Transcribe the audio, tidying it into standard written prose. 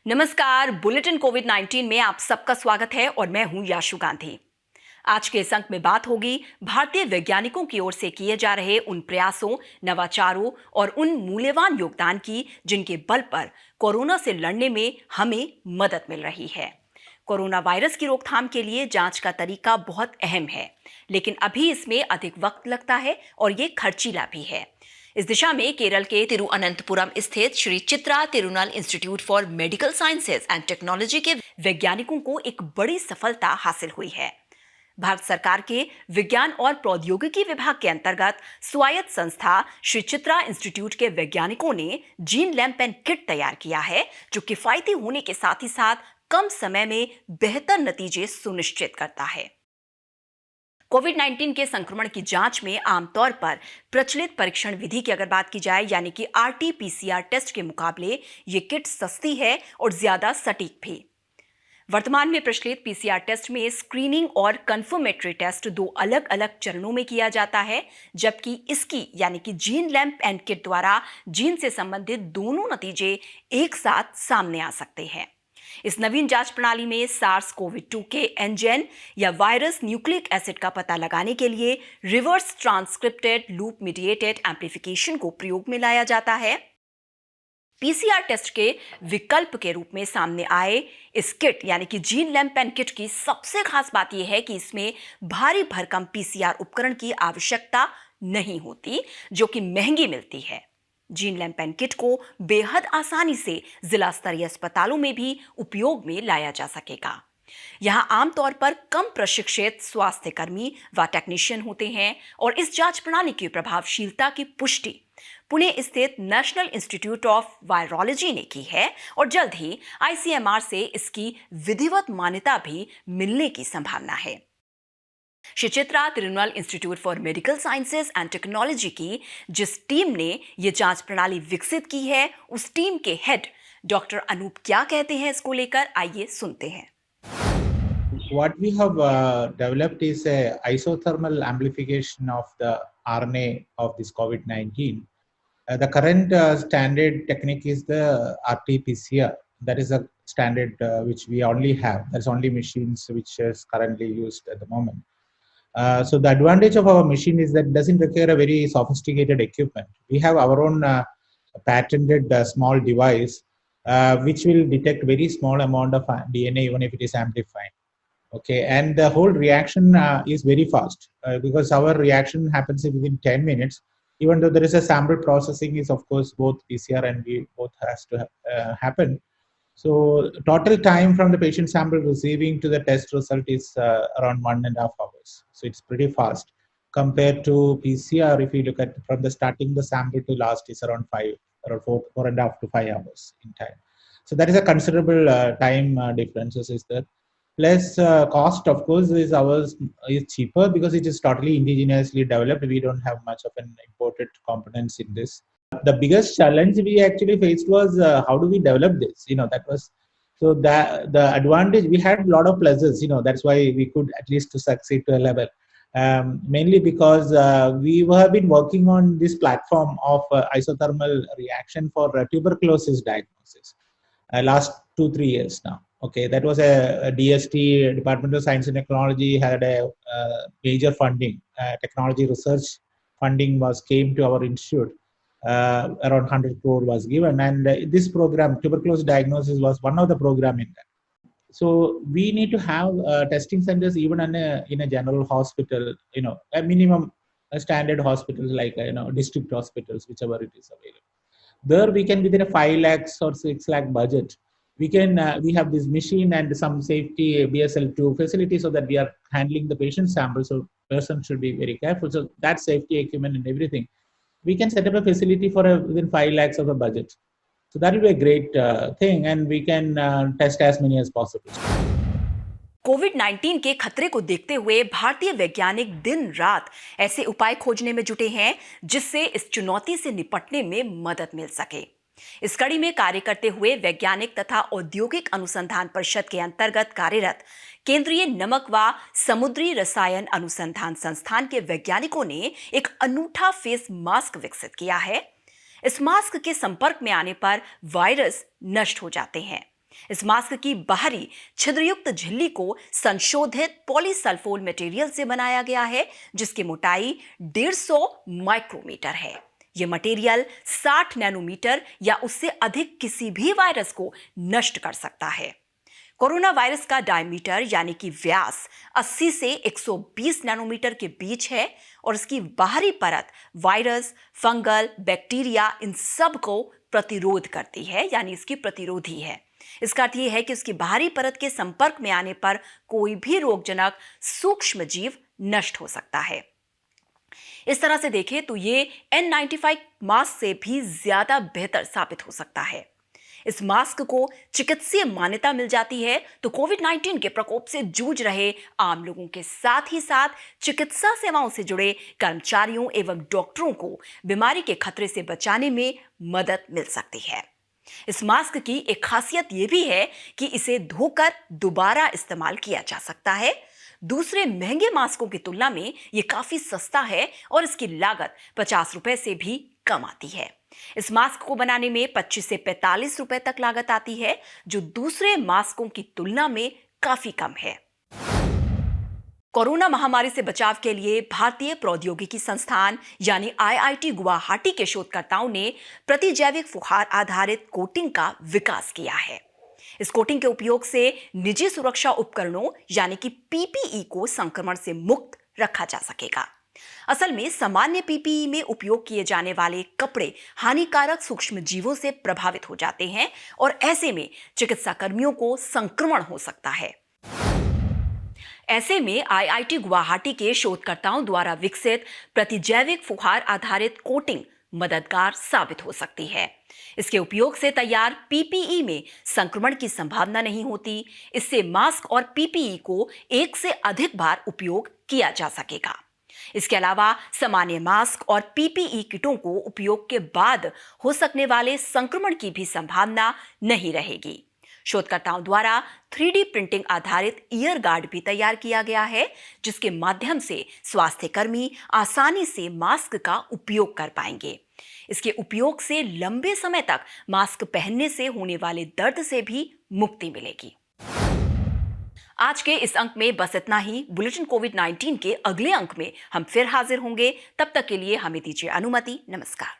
नमस्कार। Bulletin Covid 19 में आप सबका स्वागत है और मैं हूं याशु गांधी। आज के इस अंक में बात होगी भारतीय वैज्ञानिकों की ओर से किए जा रहे उन प्रयासों, नवाचारों और उन मूल्यवान योगदान की जिनके बल पर कोरोना से लड़ने में हमें मदद मिल रही है। कोरोना वायरस की रोकथाम के लिए जांच का तरीका बहुत अहम है, लेकिन अभी इसमें अधिक वक्त लगता है और ये खर्चीला भी है। इस दिशा में केरल के तिरुअनंतपुरम स्थित Shri Chitra Tirunal Institute for Medical Sciences and Technology के वैज्ञानिकों को एक बड़ी सफलता हासिल हुई है। भारत सरकार के विज्ञान और प्रौद्योगिकी विभाग के अंतर्गत स्वायत्त संस्था श्री चित्रा इंस्टीट्यूट के वैज्ञानिकों ने जीन लैंप एंड किट तैयार किया है, जो किफायती होने के साथ ही साथ कम समय में बेहतर नतीजे सुनिश्चित करता है। कोविड 19 के संक्रमण की जांच में आमतौर पर प्रचलित परीक्षण विधि की अगर बात की जाए, यानी कि RT-PCR टेस्ट के मुकाबले ये किट सस्ती है और ज्यादा सटीक भी। वर्तमान में प्रचलित PCR टेस्ट में स्क्रीनिंग और कंफर्मेटरी टेस्ट दो अलग अलग चरणों में किया जाता है, जबकि इसकी यानी कि जीन लैंप एंड किट द्वारा जीन से संबंधित दोनों नतीजे एक साथ सामने आ सकते हैं। इस नवीन जांच प्रणाली में SARS-CoV-2 के एंजेन या वायरस न्यूक्लिक एसिड का पता लगाने के लिए reverse transcripted loop mediated amplification को प्रयोग में लाया जाता है। PCR टेस्ट के विकल्प के रूप में सामने आए इस किट यानी कि जीन लैंप एंड किट की सबसे खास बात यह है कि इसमें भारी भरकम PCR उपकरण की आवश्यकता नहीं होती, जो कि महंगी मिलती है। जीन लैंप एंड किट को बेहद आसानी से जिला स्तरीय अस्पतालों में भी उपयोग में लाया जा सकेगा। यहां आमतौर पर कम प्रशिक्षित स्वास्थ्य कर्मी व टेक्नीशियन होते हैं और इस जांच प्रणाली की प्रभावशीलता की पुष्टि पुणे स्थित नेशनल इंस्टीट्यूट ऑफ वायरोलॉजी ने की है और जल्द ही ICMR से इसकी विधिवत मान्यता भी मिलने की संभावना है। Shri Chitra Tirunal Institute for Medical Sciences and Technology की जिस टीम ने ये जांच प्रणाली विकसित की है, उस टीम के हेड डॉक्टर अनूप क्या कहते हैं इसको लेकर, आइए सुनते हैं। What we have developed is a isothermal amplification of the RNA of this COVID-19. The current standard technique is the RT-PCR. That is a standard which we only have. There's only machines which is currently used at the moment. So the advantage of our machine is that it doesn't require a very sophisticated equipment. We have our own patented small device which will detect very small amount of DNA even if it is amplified. Okay, and the whole reaction is very fast because our reaction happens within 10 minutes. Even though there is a sample processing, is of course both PCR and we both has to happen. So total time from the patient sample receiving to the test result is around 1.5 hours. So it's pretty fast compared to PCR. If you look at from the starting the sample to last is around 4.5 to 5 hours in time. So that is a considerable time differences is there. Plus cost of course is ours is cheaper because it is totally indigenously developed. We don't have much of an imported components in this. The biggest challenge we actually faced was how do we develop this? That was so that the advantage we had a lot of pleasures. That's why we could at least to succeed to a level. Mainly because we have been working on this platform of isothermal reaction for tuberculosis diagnosis last 2-3 years now. Okay, that was a DST, Department of Science and Technology, had a major funding. Technology research funding came to our institute. Around 100 crore was given, and this program, tuberculosis diagnosis, was one of the program in that. So we need to have testing centers even in a general hospital. A minimum standard hospitals like district hospitals, whichever it is available. There we can within a 5 lakhs or 6 lakh budget. We have this machine and some safety BSL-2 facility so that we are handling the patient sample. So person should be very careful. So that safety equipment and everything, we can set up a facility for within 5 lakhs of a budget. So that will be a great thing, and we can test as many as possible. Covid 19 के खतरे को देखते हुए भारतीय वैज्ञानिक दिन रात ऐसे उपाय खोजने में जुटे हैं जिससे इस चुनौती से निपटने में मदद मिल सके। इस कड़ी में कार्य करते हुए वैज्ञानिक तथा औद्योगिक अनुसंधान परिषद के अंतर्गत कार्यरत केंद्रीय नमक व समुद्री रसायन अनुसंधान संस्थान के वैज्ञानिकों ने एक अनूठा फेस मास्क विकसित किया है। इस मास्क के संपर्क में आने पर वायरस नष्ट हो जाते हैं। इस मास्क की बाहरी छिद्रयुक्त झिल्ली को संशोधित पॉलीसल्फोन मटेरियल से बनाया गया है, जिसकी मोटाई 150 माइक्रोमीटर है। यह मटेरियल 60 नैनोमीटर या उससे अधिक किसी भी वायरस को नष्ट कर सकता है। कोरोना वायरस का डायमीटर यानी कि व्यास 80 से 120 नैनोमीटर के बीच है और इसकी बाहरी परत वायरस, फंगल, बैक्टीरिया इन सब को प्रतिरोध करती है, यानी इसकी प्रतिरोधी है। इसका अर्थ यह है कि इसकी बाहरी परत के संपर्क में आने पर कोई भी रोगजनक सूक्ष्म जीव नष्ट हो सकता है। इस तरह से देखें तो ये N95 मास्क से भी ज्यादा बेहतर साबित हो सकता है। इस मास्क को चिकित्सीय मान्यता मिल जाती है तो कोविड-19 के प्रकोप से जूझ रहे आम लोगों के साथ ही साथ चिकित्सा सेवाओं से जुड़े कर्मचारियों एवं डॉक्टरों को बीमारी के खतरे से बचाने में मदद मिल सकती है। इस मास्क की एक खासियत यह भी है कि इसे धोकर दोबारा इस्तेमाल किया जा सकता है। दूसरे महंगे मास्कों की तुलना में यह काफी सस्ता है और इसकी लागत 50 रुपए से भी कम आती है। इस मास्क को बनाने में 25 से 45 रुपए तक लागत आती है, जो दूसरे मास्कों की तुलना में काफी कम है। कोरोना महामारी से बचाव के लिए भारतीय प्रौद्योगिकी संस्थान यानी IIT गुवाहाटी के शोधकर्ताओं ने प्रतिजैविक फुहार आधारित कोटिंग का विकास किया है। इस कोटिंग के उपयोग से निजी सुरक्षा उपकरणों यानी कि PPE को संक्रमण से मुक्त रखा जा सकेगा। असल में सामान्य PPE में उपयोग किए जाने वाले कपड़े हानिकारक सूक्ष्म जीवों से प्रभावित हो जाते हैं और ऐसे में चिकित्सा कर्मियों को संक्रमण हो सकता है। ऐसे में IIT गुवाहाटी के शोधकर्ताओं द्वारा विकसित प्रतिजैविक फुहार आधारित कोटिंग मददगार साबित हो सकती है। इसके उपयोग से तैयार PPE में संक्रमण की संभावना नहीं होती। इससे मास्क और PPE को एक से अधिक बार उपयोग किया जा सकेगा। इसके अलावा सामान्य मास्क और PPE किटों को उपयोग के बाद हो सकने वाले संक्रमण की भी संभावना नहीं रहेगी। शोधकर्ताओं द्वारा 3D प्रिंटिंग आधारित ईयर गार्ड भी तैयार किया गया है, जिसके माध्यम से स्वास्थ्य कर्मी आसानी से मास्क का उपयोग कर पाएंगे। इसके उपयोग से लंबे समय तक मास्क पहनने से होने वाले दर्द से भी मुक्ति मिलेगी। आज के इस अंक में बस इतना ही। बुलेटिन कोविड-19 के अगले अंक में हम फिर हाजिर होंगे। तब तक के लिए हमें दीजिए अनुमति। नमस्कार।